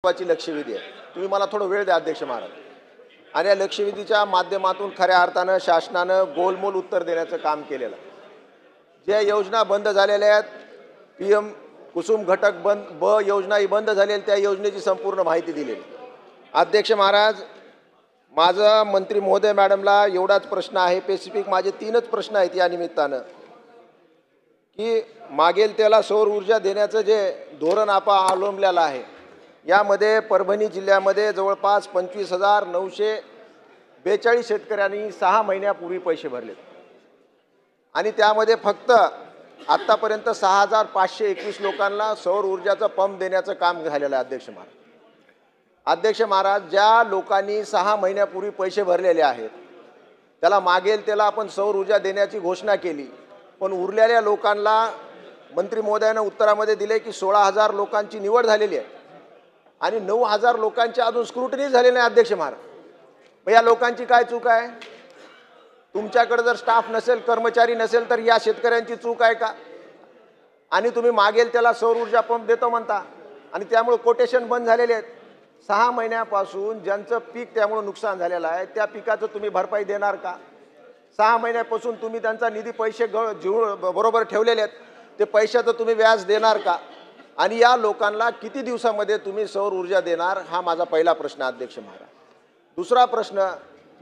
महत्त्वाची लक्षवेधी आहे. तुम्ही मला थोडं वेळ द्या अध्यक्ष महाराज. आणि या लक्षवेधीच्या माध्यमातून खऱ्या अर्थानं शासनानं गोलमोल उत्तर देण्याचं काम केलेलं. ज्या योजना बंद झालेल्या आहेत, PM कुसुम घटक ब योजना ही बंद झालेली, त्या योजनेची संपूर्ण माहिती दिलेली. अध्यक्ष महाराज, माझा मंत्री महोदय मॅडमला एवढाच प्रश्न आहे, स्पेसिफिक माझे 3च प्रश्न आहेत या निमित्तानं, की मागेल त्याला सौर ऊर्जा देण्याचं जे धोरण आपण अवलंबलेलं आहे, यामध्ये परभणी जिल्ह्यामध्ये जवळपास 25,942 शेतकऱ्यांनी 6 महिन्यापूर्वी पैसे भरले आणि त्यामध्ये फक्त आत्तापर्यंत 6,521 लोकांना सौर ऊर्जाचं पंप देण्याचं काम झालेलं आहे. अध्यक्ष महाराज, ज्या लोकांनी 6 महिन्यापूर्वी पैसे भरलेले आहेत त्याला मागेल त्याला आपण सौर ऊर्जा देण्याची घोषणा केली, पण उरलेल्या लोकांना मंत्री महोदयानं उत्तरामध्ये दिले की 16,000 लोकांची निवड झालेली आहे आणि 9,000 लोकांची अजून स्क्रुटनी झालेली नाही. अध्यक्ष महाराज, मग या लोकांची काय चूक आहे? तुमच्याकडे जर स्टाफ नसेल, कर्मचारी नसेल, तर या शेतकऱ्यांची चूक आहे का? आणि तुम्ही मागेल त्याला सौर ऊर्जा पंप देतो म्हणता आणि त्यामुळे कोटेशन बंद झालेले आहेत. 6 महिन्यापासून ज्यांचं पीक त्यामुळे नुकसान झालेलं आहे त्या पिकाचं तुम्ही भरपाई देणार का? 6 महिन्यापासून तुम्ही त्यांचा निधी पैसे बरोबर ठेवलेले आहेत, ते पैशाचं तुम्ही व्याज देणार का? आणि या लोकांना किती दिवसामध्ये तुम्ही सौर ऊर्जा देणार? हा माझा पहिला प्रश्न. अध्यक्ष महाराज, दुसरा प्रश्न,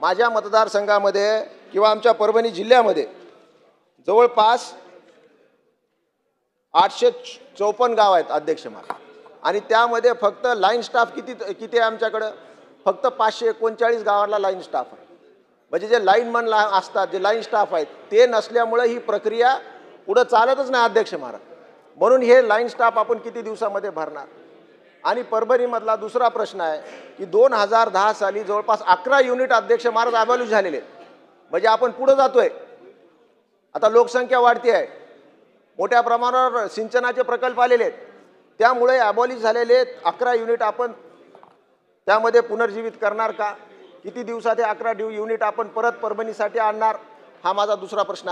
माझ्या मतदारसंघामध्ये किंवा आमच्या परभणी जिल्ह्यामध्ये जवळपास 854 गाव आहेत. अध्यक्ष महाराज, आणि त्यामध्ये फक्त लाईन स्टाफ किती आहे आमच्याकडं? फक्त 539 गावाला लाईन स्टाफ आहे. म्हणजे जे लाईनमन असतात, जे लाईन स्टाफ आहेत, ते नसल्यामुळे ही प्रक्रिया पुढं चालतच नाही. अध्यक्ष महाराज, म्हणून हे लाईन स्टाफ आपण किती दिवसामध्ये भरणार? आणि परभणीमधला दुसरा प्रश्न आहे की 2010 साली जवळपास 11 युनिट अध्यक्ष महाराज ॲबॉलिश झालेले आहेत. म्हणजे आपण पुढे जातोय. आता लोकसंख्या वाढती आहे, मोठ्या प्रमाणावर सिंचनाचे प्रकल्प आलेले आहेत, त्यामुळे ॲबॉलिश झालेले 11 युनिट आपण त्यामध्ये पुनर्जीवित करणार का? किती दिवसात हे 11 युनिट आपण परत परभणीसाठी आणणार? हा माझा दुसरा प्रश्न.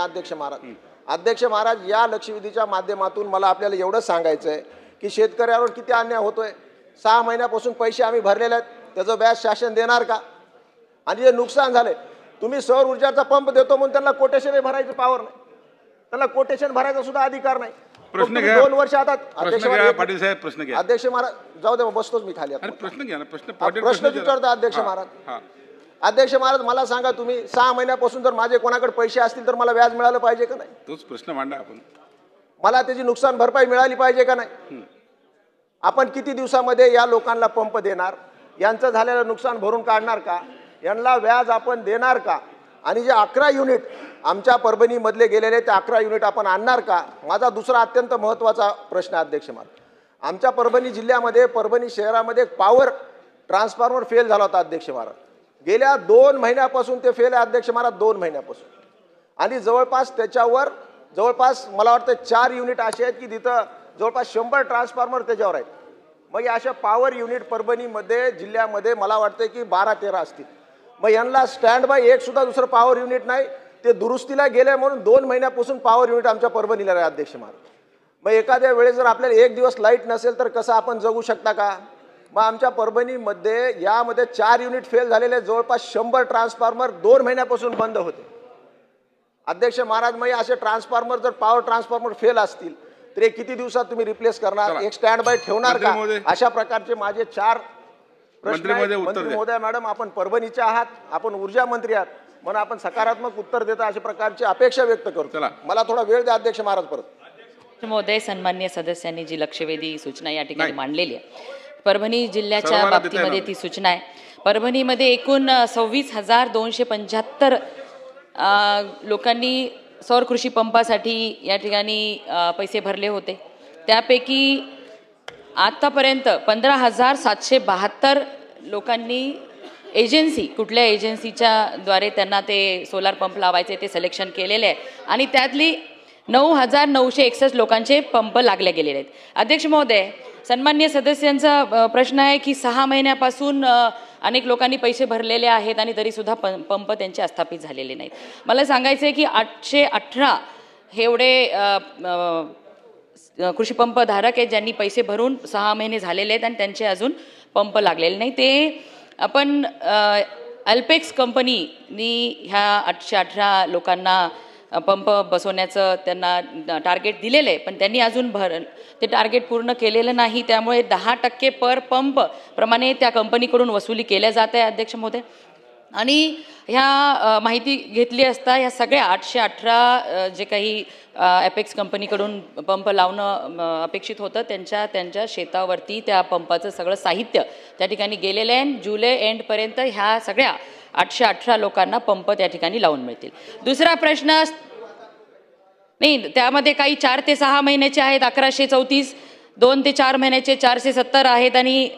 अध्यक्ष महाराज, या लक्षवेधीच्या माध्यमातून मला आपल्याला एवढंच सांगायचं आहे की शेतकऱ्यावर किती अन्याय होतोय. 6 महिन्यापासून पैसे आम्ही भरलेले आहेत, त्याचं व्याज शासन देणार का? आणि जे नुकसान झाले, तुम्ही सौर ऊर्जाचा पंप देतो म्हणून त्यांना कोटेशन भरायचं पावर नाही, त्यांना कोटेशन भरायचा सुद्धा अधिकार नाही. प्रश्न घ्या. 2 वर्ष आता पाटील साहेब प्रश्न घ्या. अध्यक्ष महाराज, जाऊ दे, बसतोच मी खाली. प्रश्न घ्या ना. प्रश्न विचारतो अध्यक्ष महाराज. अध्यक्ष महाराज, मला सांगा, तुम्ही 6 महिन्यापासून जर माझे कोणाकडे पैसे असतील तर मला व्याज मिळालं पाहिजे का नाही? तोच प्रश्न मांडा आपण. मला त्याची नुकसान भरपाई मिळाली पाहिजे का नाही? आपण किती दिवसामध्ये या लोकांना पंप देणार? यांचं झालेलं नुकसान भरून काढणार का? यांना व्याज आपण देणार का? आणि जे 11 युनिट आमच्या परभणीमधले गेलेले ते 11 युनिट आपण आणणार का? माझा दुसरा अत्यंत महत्त्वाचा प्रश्न. अध्यक्ष महाराज, आमच्या परभणी जिल्ह्यामध्ये, परभणी शहरामध्ये पॉवर ट्रान्सफॉर्मर फेल झाला होता. अध्यक्ष महाराज, गेल्या 2 महिन्यापासून ते फेल आहे. अध्यक्ष महाराज, 2 महिन्यापासून. आणि जवळपास त्याच्यावर मला वाटतं 4 युनिट असे आहेत की तिथं जवळपास 100 ट्रान्सफॉर्मर त्याच्यावर आहेत. मग अशा पॉवर युनिट परभणीमध्ये जिल्ह्यामध्ये मला वाटतं की 12-13 असतील. मग यांना स्टँड बाय एक सुद्धा दुसरं पॉवर युनिट नाही, ते दुरुस्तीला गेले म्हणून 2 महिन्यापासून पॉवर युनिट आमच्या परभणीला आहे. अध्यक्ष महाराज, मग एखाद्या वेळेस जर आपल्याला 1 दिवस लाईट नसेल तर कसं आपण जगू शकता का? मग आमच्या परभणीमध्ये यामध्ये 4 युनिट फेल झालेले, जवळपास 100 ट्रान्सफॉर्मर 2 महिन्यापासून बंद होते. अध्यक्ष महाराज, मग असे ट्रान्सफॉर्मर जर पॉवर ट्रान्सफॉर्मर फेल असतील तर हे किती दिवसात तुम्ही रिप्लेस करणार? एक स्टँड बाय ठेवणार का? अशा प्रकारचे माझे 4 प्रश्न आहेत. मंत्री महोदय मॅडम, आपण परभणीचे आहात, आपण ऊर्जा मंत्री आहात, म्हणून आपण सकारात्मक उत्तर देता अशा प्रकारची अपेक्षा व्यक्त करतो. मला थोडा वेळ द्या अध्यक्ष महाराज. परत महोदय, सन्मान्य सदस्यांनी जी लक्षवेधी सूचना या ठिकाणी मांडलेली आहे, परभणी जिल्ह्याच्या बाबतीमध्ये ती सूचना आहे. परभणीमध्ये एकूण 26,275 लोकांनी सौर कृषी पंपासाठी या ठिकाणी पैसे भरले होते. त्यापैकी आतापर्यंत 15,772 लोकांनी कुठल्या एजन्सीच्या द्वारे त्यांना ते सोलार पंप लावायचे ते सिलेक्शन केलेले आहे आणि त्यातली 9,961 लोकांचे पंप लागले गेलेले आहेत. अध्यक्ष महोदय, सन्मान्य सदस्यांचा प्रश्न आहे की 6 महिन्यापासून अनेक लोकांनी पैसे भरलेले आहेत आणि तरीसुद्धा पंप त्यांचे अस्थापित झालेले नाहीत. मला सांगायचं आहे की 818 हे एवढे कृषी पंप धारक आहेत ज्यांनी पैसे भरून 6 महिने झालेले आहेत आणि त्यांचे अजून पंप लागलेले नाही. ते आपण अल्पेक्स कंपनीनी ह्या 818 लोकांना पंप बसवण्याचं त्यांना टार्गेट दिलेलं आहे, पण त्यांनी अजून ते टार्गेट पूर्ण केलेलं नाही. त्यामुळे 10% पर पंप प्रमाणे त्या कंपनीकडून वसुली केल्या जात आहे अध्यक्ष महोदय. आणि ह्या माहिती घेतली असता ह्या सगळ्या 818 जे काही ॲपेक्स कंपनीकडून पंप लावणं अपेक्षित होतं त्यांच्या शेतावरती त्या पंपाचं सगळं साहित्य त्या ठिकाणी गेलेलं आहे. जुलै एंडपर्यंत ह्या सगळ्या 818 लोकांना पंप त्या ठिकाणी लावून मिळतील. दुसरा प्रश्न नाही, त्यामध्ये काही 4 ते 6 महिन्याचे आहेत 1134, 2 ते 4 महिन्याचे 470 आहेत आणि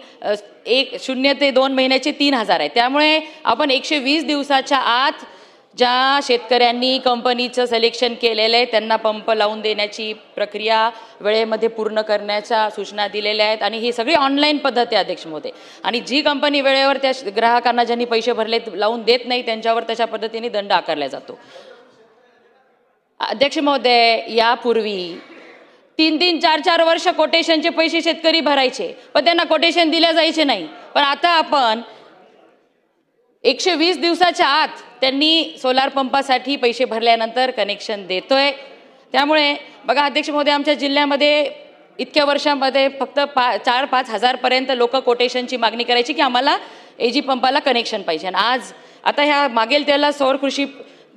0 ते 2 महिन्याचे 3000 आहेत. त्यामुळे आपण 120 दिवसाच्या आत ज्या शेतकऱ्यांनी कंपनीचं सिलेक्शन केलेलं आहे त्यांना पंप लावून देण्याची प्रक्रिया वेळेमध्ये पूर्ण करण्याच्या सूचना दिलेल्या आहेत. आणि ही सगळी ऑनलाईन पद्धत आहे अध्यक्ष महोदय. आणि जी कंपनी वेळेवर त्या ग्राहकांना ज्यांनी पैसे भरले लावून देत नाही त्यांच्यावर तशा पद्धतीने दंड आकारला जातो. अध्यक्ष महोदय, यापूर्वी 3-3, 4-4 वर्ष कोटेशनचे पैसे शेतकरी भरायचे पण त्यांना कोटेशन दिल्या जायचे नाही. पण आता आपण 120 दिवसाच्या आत त्यांनी सोलार पंपासाठी पैसे भरल्यानंतर कनेक्शन देतोय. त्यामुळे बघा अध्यक्ष महोदय, आमच्या जिल्ह्यामध्ये इतक्या वर्षांमध्ये फक्त 4-5 हजारपर्यंत लोक कोटेशनची मागणी करायची की आम्हाला एजी पंपाला कनेक्शन पाहिजे. आणि आज आता ह्या मागेल त्याला सौर कृषी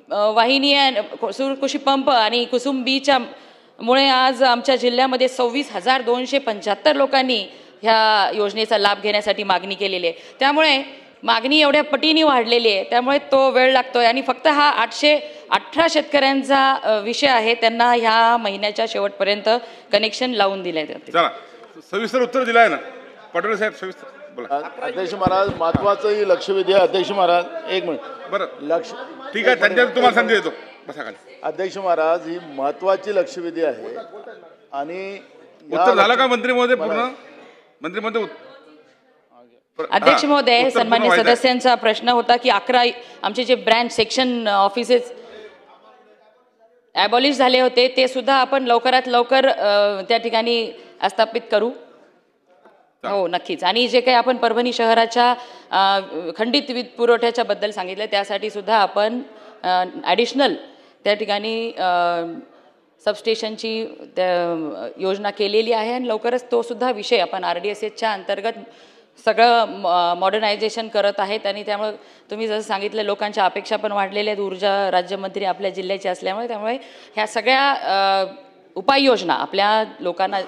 वाहिनी, सौर कृषी पंप आणि कुसुम बीच्या मुळे आज आमच्या जिल्ह्यामध्ये 26,275 लोकांनी ह्या योजनेचा लाभ घेण्यासाठी मागणी केलेली आहे. त्यामुळे मागणी एवढ्या पटीने वाढलेली आहे, त्यामुळे तो वेळ लागतोय. आणि फक्त हा 818 शेतकऱ्यांचा विषय आहे, त्यांना ह्या महिन्याच्या शेवटपर्यंत कनेक्शन लावून दिले जाते. चला, सविस्तर उत्तर दिलं आहे ना पाटोळे साहेब, सविस्तर बोला. अध्यक्ष महाराज, महत्वाचं लक्षवेधी आहे. अध्यक्ष महाराज, एक मिनिट. बरं, लक्ष ठीक आहे, त्यांच्या तुम्हाला संधी देतो, बसा खाली. अध्यक्ष महाराज, ही महत्वाची लक्षवेधी आहे. आणि उत्तर झालं का मंत्री महोदय? पूर्ण मंत्री महोदय अध्यक्ष महोदय, सन्मान्य सदस्यांचा प्रश्न होता की 11 आमचे जे ब्रँच सेक्शन ऑफिसेस ॲबॉलिश झाले होते ते सुद्धा आपण लवकरात लवकर त्या ठिकाणी स्थापित करू. हो नक्कीच. आणि जे काही आपण परभणी शहराच्या खंडित वीज पुरवठ्याच्या बद्दल सांगितलं त्यासाठी सुद्धा आपण ॲडिशनल त्या ठिकाणी सबस्टेशनची योजना केलेली आहे. आणि लवकरच तो सुद्धा विषय आपण RDSSच्या अंतर्गत सगळं मॉडर्नायझेशन करत आहेत. आणि त्यामुळे तुम्ही जसं सांगितलं लोकांच्या अपेक्षा पण वाढलेल्या आहेत. ऊर्जा राज्यमंत्री आपल्या जिल्ह्याचे असल्यामुळे त्यामुळे ह्या सगळ्या उपाययोजना आपल्या लोकांना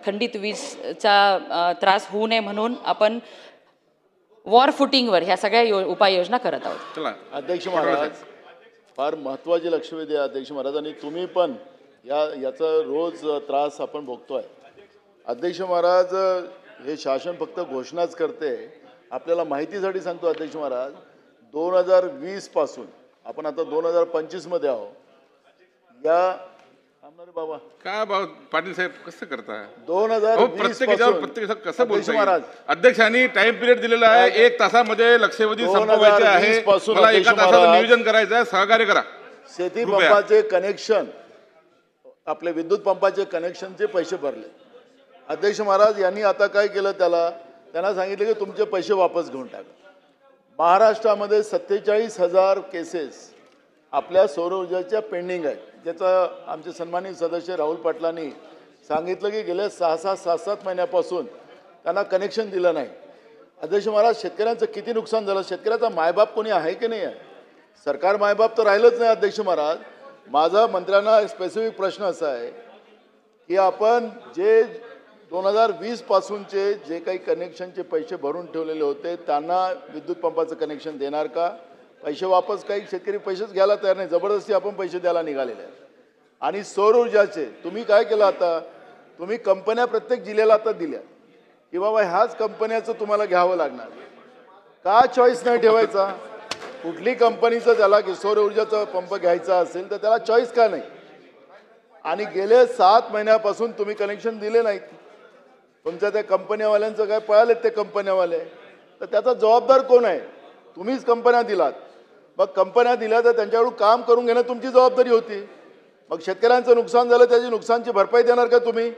खंडित वीजचा त्रास होऊ नये म्हणून आपण वॉर फुटिंगवर ह्या सगळ्या उपाययोजना करत आहोत. अध्यक्ष महाराज, फार महत्वाची लक्षवेधी आहे अध्यक्ष महाराज. आणि तुम्ही पण याचा रोज त्रास आपण भोगतोय. अध्यक्ष महाराज, हे शासन फक्त घोषणाच करते. आपल्याला माहितीसाठी सांगतो अध्यक्ष महाराज, 2020 पासून आपण आता 2025 मध्ये आहोत. या बाबा काय पाटील साहेब कसं करताय? 2020 प्रत्येक कसं बोलतो महाराज? अध्यक्षांनी टाइम पिरियड दिलेला आहे, 1 तासामध्ये लक्षवेधी संपवायचे आहे. मला 1 तासाचं नियोजन करायचं आहे, सहकार्य करा. शेती पंपाचे कनेक्शन, आपले विद्युत पंपाचे कनेक्शनचे पैसे भरले. अध्यक्ष महाराज यांनी आता काय केलं, त्यांना सांगितलं की तुमचे पैसे वापस घेऊन टाका. महाराष्ट्रामध्ये 47,000 केसेस आपल्या सौर ऊर्जेच्या पेंडिंग आहेत. ज्याचं आमचे सन्मानित सदस्य राहुल पाटलांनी सांगितलं की गेल्या 6-7 महिन्यापासून त्यांना कनेक्शन दिलं नाही. अध्यक्ष महाराज, शेतकऱ्यांचं किती नुकसान झालं. शेतकऱ्याचा मायबाप कोणी आहे की नाही आहे? सरकार मायबाप तर राहिलंच नाही. अध्यक्ष महाराज, माझा मंत्र्यांना स्पेसिफिक प्रश्न असा आहे की आपण जे 2020 पासूनचे जे काही कनेक्शनचे पैसे भरून ठेवलेले होते त्यांना विद्युत पंपाचं कनेक्शन देणार का? पैसे वापस, काही शेतकरी पैसेच घ्यायला तयार नाही, जबरदस्ती आपण पैसे द्यायला निघालेले आहेत. आणि सौर ऊर्जाचे तुम्ही काय केलं, आता तुम्ही कंपन्या प्रत्येक जिल्ह्याला आता दिल्या की बाबा ह्याच कंपन्याचं तुम्हाला घ्यावं लागणार. का चॉईस नाही ठेवायचा? कुठली कंपनीचं त्याला की सौर ऊर्जाचा पंप घ्यायचा असेल तर त्याला चॉईस का नाही? आणि गेले 7 महिन्यापासून तुम्ही कनेक्शन दिले नाहीत. तुमच्या त्या कंपन्यावाल्यांचं काय पळालेत ते कंपन्यावाले, तर त्याचा जबाबदार कोण आहे? तुम्हीच कंपन्या दिलात. मग कंपन्या दिल्या तर त्यांच्याकडून काम करून घेणं तुमची जबाबदारी होती. मग शेतकऱ्यांचं नुकसान झालं, त्याची नुकसानची भरपाई देणार का तुम्ही?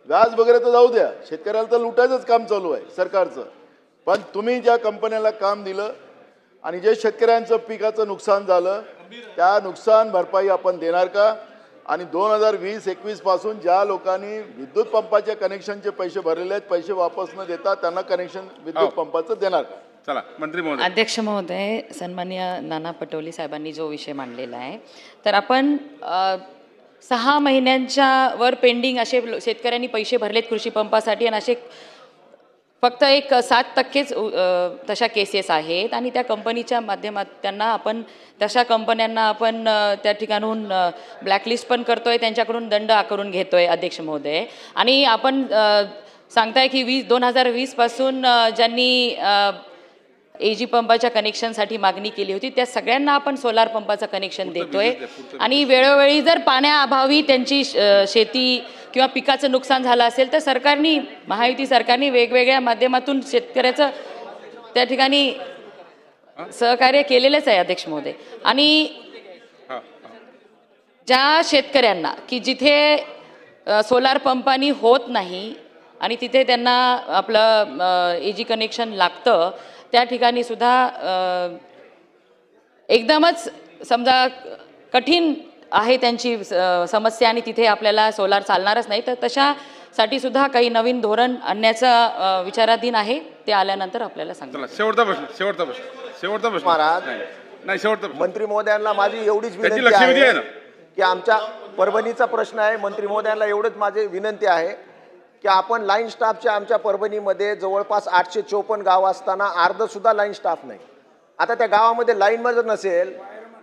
व्याज वगैरे तर जाऊ द्या, शेतकऱ्याला तर लुटायचंच काम चालू आहे सरकारचं. पण तुम्ही ज्या कंपन्याला काम दिलं आणि जे शेतकऱ्यांचं पिकाचं नुकसान झालं त्या नुकसान भरपाई आपण देणार का? आणि 2020-21 पासून ज्या लोकांनी विद्युत पंपाच्या कनेक्शनचे पैसे भरलेले आहेत, पैसे वापस न देता त्यांना कनेक्शन विद्युत पंपाचं देणार का? चला मंत्री महोदय. अध्यक्ष महोदय, सन्माननीय नाना पटोले साहेबांनी जो विषय मांडलेला आहे, तर आपण 6 महिन्यांच्या वर पेंडिंग असे शेतकऱ्यांनी पैसे भरलेत कृषी पंपासाठी आणि असे फक्त एक 7%च तशा केसेस आहेत आणि त्या कंपनीच्या माध्यमात त्यांना आपण तशा कंपन्यांना आपण त्या ठिकाणून ब्लॅकलिस्ट पण करतोय, त्यांच्याकडून दंड आकारून घेतोय अध्यक्ष महोदय. आणि आपण सांगताय की 2020 पासून ज्यांनी एजी पंपाच्या कनेक्शनसाठी मागणी केली होती त्या सगळ्यांना आपण सोलार पंपाचं कनेक्शन देतोय. आणि वेळोवेळी जर पाण्याअभावी त्यांची शेती किंवा पिकाचं नुकसान झालं असेल तर सरकारने, महायुती सरकारने वेगवेगळ्या माध्यमातून शेतकऱ्याचं त्या ठिकाणी सहकार्य केलेलंच आहे अध्यक्ष महोदय. आणि ज्या शेतकऱ्यांना की जिथे सोलार पंपानी होत नाही आणि तिथे त्यांना आपलं एजी कनेक्शन लागतं त्या ठिकाणी सुद्धा एकदमच समजा कठीण आहे त्यांची समस्या आणि तिथे आपल्याला सोलार चालणारच नाही, तर तशासाठी सुद्धा काही नवीन धोरण आणण्याचा विचाराधीन आहे. ते आल्यानंतर आपल्याला सांगा. शेवटचा प्रश्न महाराज, नाही शेवटचा प्रश्न. मंत्री महोदयांना माझी एवढीच त्याची विनंती लक्षवेधी आहे ना की आमच्या परभणीचा प्रश्न आहे. मंत्री महोदयांना एवढंच माझी विनंती आहे की आपण लाईन स्टाफच्या आमच्या परभणीमध्ये जवळपास 854 गाव असताना अर्ध सुद्धा लाईन स्टाफ नाही. आता त्या गावामध्ये लाईनमध्ये नसेल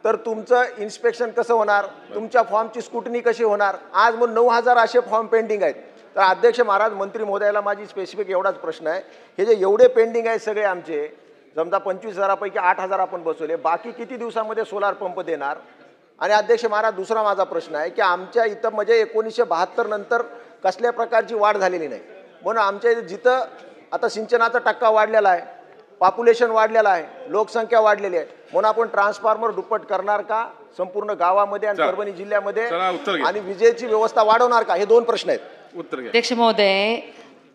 तर तुमचं इन्स्पेक्शन कसं होणार, तुमच्या फॉर्मची स्क्रुटनी कशी होणार? आज मग 9000 असे फॉर्म पेंडिंग आहेत. तर अध्यक्ष महाराज, मंत्री महोदयाला माझी स्पेसिफिक एवढाच प्रश्न आहे, हे जे एवढे पेंडिंग आहेत सगळे आमचे, समजा 25,000पैकी 8,000 आपण बसवले, बाकी किती दिवसामध्ये सोलार पंप देणार? आणि अध्यक्ष महाराज, दुसरा माझा प्रश्न आहे की आमच्या इथं म्हणजे 1972 नंतर कसल्या प्रकारची वाढ झालेली नाही, म्हणून आमच्या इथे जिथं आता सिंचनाचा टक्का वाढलेला आहे, पॉप्युलेशन वाढलेलं आहे, लोकसंख्या वाढलेली आहे, म्हणून आपण ट्रान्सफॉर्मर दुप्पट करणार का संपूर्ण गावामध्ये आणि परभणी जिल्ह्यामध्ये, आणि विजेची व्यवस्था वाढवणार का? हे 2 प्रश्न आहेत. उत्तर घ्या. अध्यक्ष महोदय,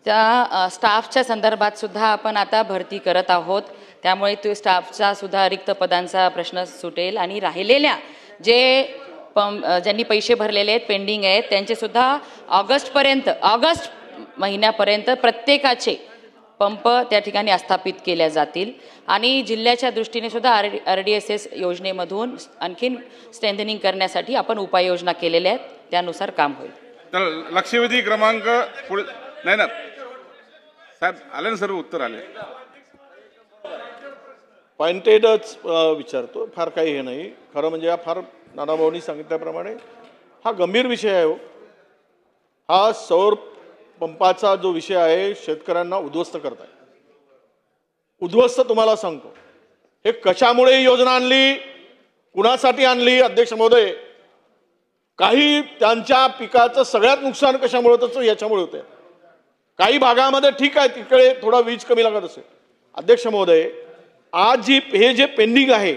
त्या स्टाफच्या संदर्भात सुद्धा आपण आता भरती करत आहोत, त्यामुळे तो स्टाफचा सुद्धा रिक्त पदांचा प्रश्न सुटेल आणि राहिलेल्या ज्यांनी पैसे भरलेले आहेत, पेंडिंग आहेत, त्यांचे सुद्धा ऑगस्ट महिन्यापर्यंत प्रत्येकाचे पंप त्या ठिकाणी स्थापित केल्या जातील. आणि जिल्ह्याच्या दृष्टीने सुद्धा RDSS योजनेमधून आणखीन स्ट्रेंथनिंग करण्यासाठी आपण उपाययोजना केलेल्या आहेत, त्यानुसार काम होईल. तर लक्षवेधी क्रमांक पुढे नाही ना साहेब, आले ना सर्व उत्तर आले. पॉइंटेडच विचारतो, फार काही हे नाही. खरं म्हणजे हा फार नानाभाऊंनी सांगितल्याप्रमाणे हा गंभीर विषय आहे. हा सौर पंपाचा जो विषय आहे शेतकऱ्यांना उद्ध्वस्त करताय. उद्ध्वस्त तुम्हाला सांगतो, हे कशामुळे योजना आणली, कुणासाठी आणली अध्यक्ष महोदय? काही त्यांच्या पिकाचं सगळ्यात नुकसान कशामुळे होतं? याच्यामुळे होतं. काही भागामध्ये ठीक आहे, तिकडे थोडा वीज कमी लागत असेल. अध्यक्ष महोदय, आज हे जे पेंडिंग आहे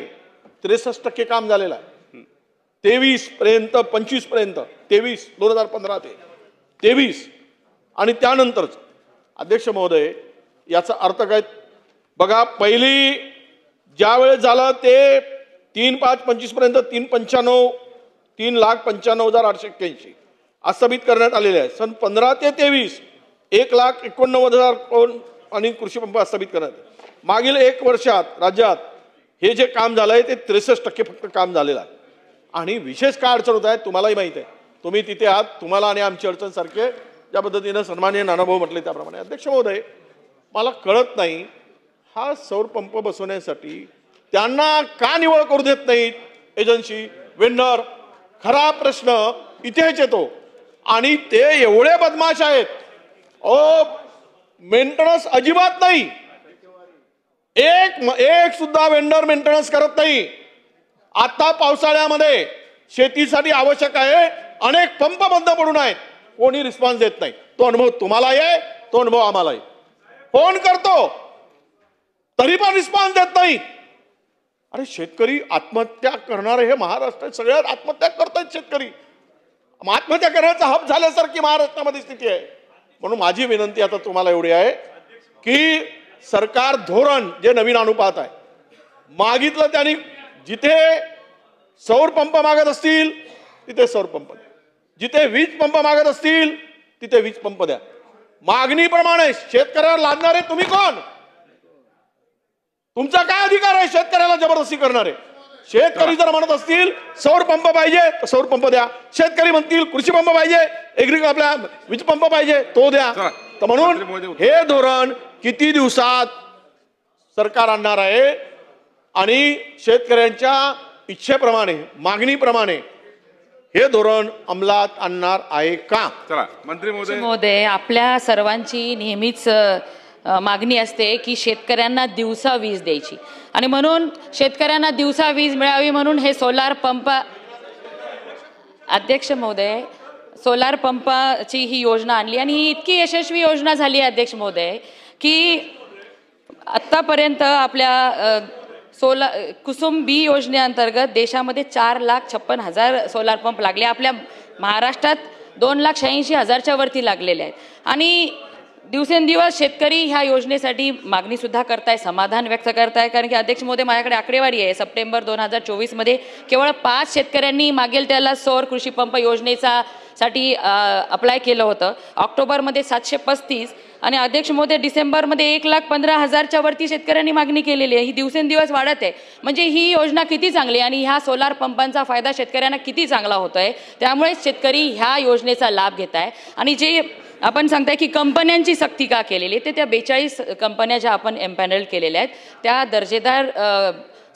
63% काम झालेलं आहे. 23 पर्यंत 25 पर्यंत 2015 ते 23 आणि त्यानंतरच अध्यक्ष महोदय, याचा अर्थ काय बघा. पहिली ज्या वेळेस झालं ते 3/5/25 पर्यंत 3,95,881 आस्थापित करण्यात आलेले आहे. सन 15 ते 23 1,89,000 कोण आणि कृषी पंप आस्थापित करण्यात. मागील 1 वर्षात राज्यात हे जे काम झालंय ते 63% फक्त काम झालेलं आहे. आणि विशेष काय अडचण होत आहे तुम्हालाही माहित आहे, तुम्ही तिथे आहात, तुम्हाला आणि आमची अडचण सारखे ज्या पद्धतीनं सन्माननीय नानाभाऊ म्हटले त्याप्रमाणे. अध्यक्ष महोदय, मला कळत नाही हा सौर पंप बसवण्यासाठी त्यांना का निवड करू देत नाहीत एजन्सी, वेंडर? खरा प्रश्न इथेच येतो. आणि ते एवढे बदमाश आहेत, मेंटेनन्स अजिबात नाही. एक सुद्धा वेंडर मेंटेनन्स करत नाही. आता पावसाळ्यामध्ये शेतीसाठी आवश्यक आहे, अनेक पंप बंद पडून आहेत, कोणी रिस्पॉन्स देत नाही. तो अनुभव तुम्हालाही आहे, तो अनुभव आम्हालाही. फोन करतो तरी पण रिस्पॉन्स देत नाही. अरे शेतकरी आत्महत्या करणारे हे महाराष्ट्रात सगळ्यात आत्महत्या करतायत शेतकरी. आत्महत्या करण्याचा हब झाल्यासारखी महाराष्ट्रामध्ये स्थिती आहे. म्हणून माझी विनंती आता तुम्हाला एवढी आहे की सरकार धोरण जे नवीन आणू पाहत आहे, मागितलं त्यांनी जिथे सौर पंप मागत असतील तिथे सौर पंप द्या, जिथे वीज पंप मागत असतील तिथे वीज पंप द्या. मागणीप्रमाणे शेतकऱ्याला लादणारे तुम्ही कोण? तुमचा काय अधिकार आहे शेतकऱ्याला जबरदस्ती करणारे? शेतकरी जर म्हणत असतील सौर पंप पाहिजे तर सौर पंप द्या, शेतकरी म्हणतील कृषी पंप पाहिजे, आपल्या वीज पंप पाहिजे तो द्या. तर म्हणून हे धोरण किती दिवसात सरकार आणणार आहे आणि शेतकऱ्यांच्या इच्छेप्रमाणे मागणीप्रमाणे हे धोरण अंमलात आणणार आहे का? चला मंत्री महोदय, आपल्या सर्वांची नेहमीच मागणी असते की शेतकऱ्यांना दिवसा वीज द्यायची आणि म्हणून शेतकऱ्यांना दिवसा वीज मिळावी म्हणून हे सोलार पंप. अध्यक्ष महोदय, सोलार पंपाची ही योजना आणली आणि ही इतकी यशस्वी योजना झाली आहे अध्यक्ष महोदय की आत्तापर्यंत आपल्या कुसुम बी योजनेअंतर्गत देशामध्ये 4,56,000 सोलार पंप लागले. आपल्या महाराष्ट्रात 2,86,000च्या वरती लागलेले आहेत आणि दिवसेंदिवस शेतकरी ह्या योजनेसाठी मागणी सुद्धा करताय, समाधान व्यक्त करताय. कारण की अध्यक्ष महोदय माझ्याकडे आकडेवारी आहे, सप्टेंबर 2024 मध्ये केवळ 5 शेतकऱ्यांनी मागेल त्याला सौर कृषी पंप योजनेसाठी अप्लाय केलं होतं. ऑक्टोबरमध्ये 735 आणि अध्यक्ष महोदय डिसेंबरमध्ये 1,15,000च्या वरती शेतकऱ्यांनी मागणी केलेली आहे. ही दिवसेंदिवस वाढत आहे. म्हणजे ही योजना किती चांगली आणि ह्या सोलार पंपांचा फायदा शेतकऱ्यांना किती चांगला होतोय. त्यामुळे शेतकरी ह्या योजनेचा लाभ घेत आहे. आणि जे आपण सांगताय की कंपन्यांची सक्ती का केलेली ते त्या 42 कंपन्या ज्या आपण एम्पॅनल केलेल्या आहेत त्या दर्जेदार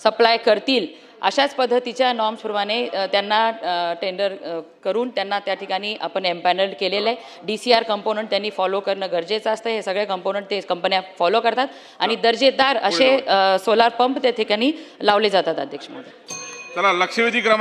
सप्लाय करतील अशाच पद्धतीच्या नॉर्म्सप्रमाणे त्यांना टेंडर करून त्यांना त्या ठिकाणी आपण एम्पॅनल केलेलं आहे. DCR कंपोनंट त्यांनी फॉलो करणं गरजेचं असतं. हे सगळे कंपोनंट ते कंपन्या फॉलो करतात आणि दर्जेदार असे सोलार पंप त्या ठिकाणी लावले जातात. अध्यक्ष महोदय, चला लक्षवेधी क्रमांक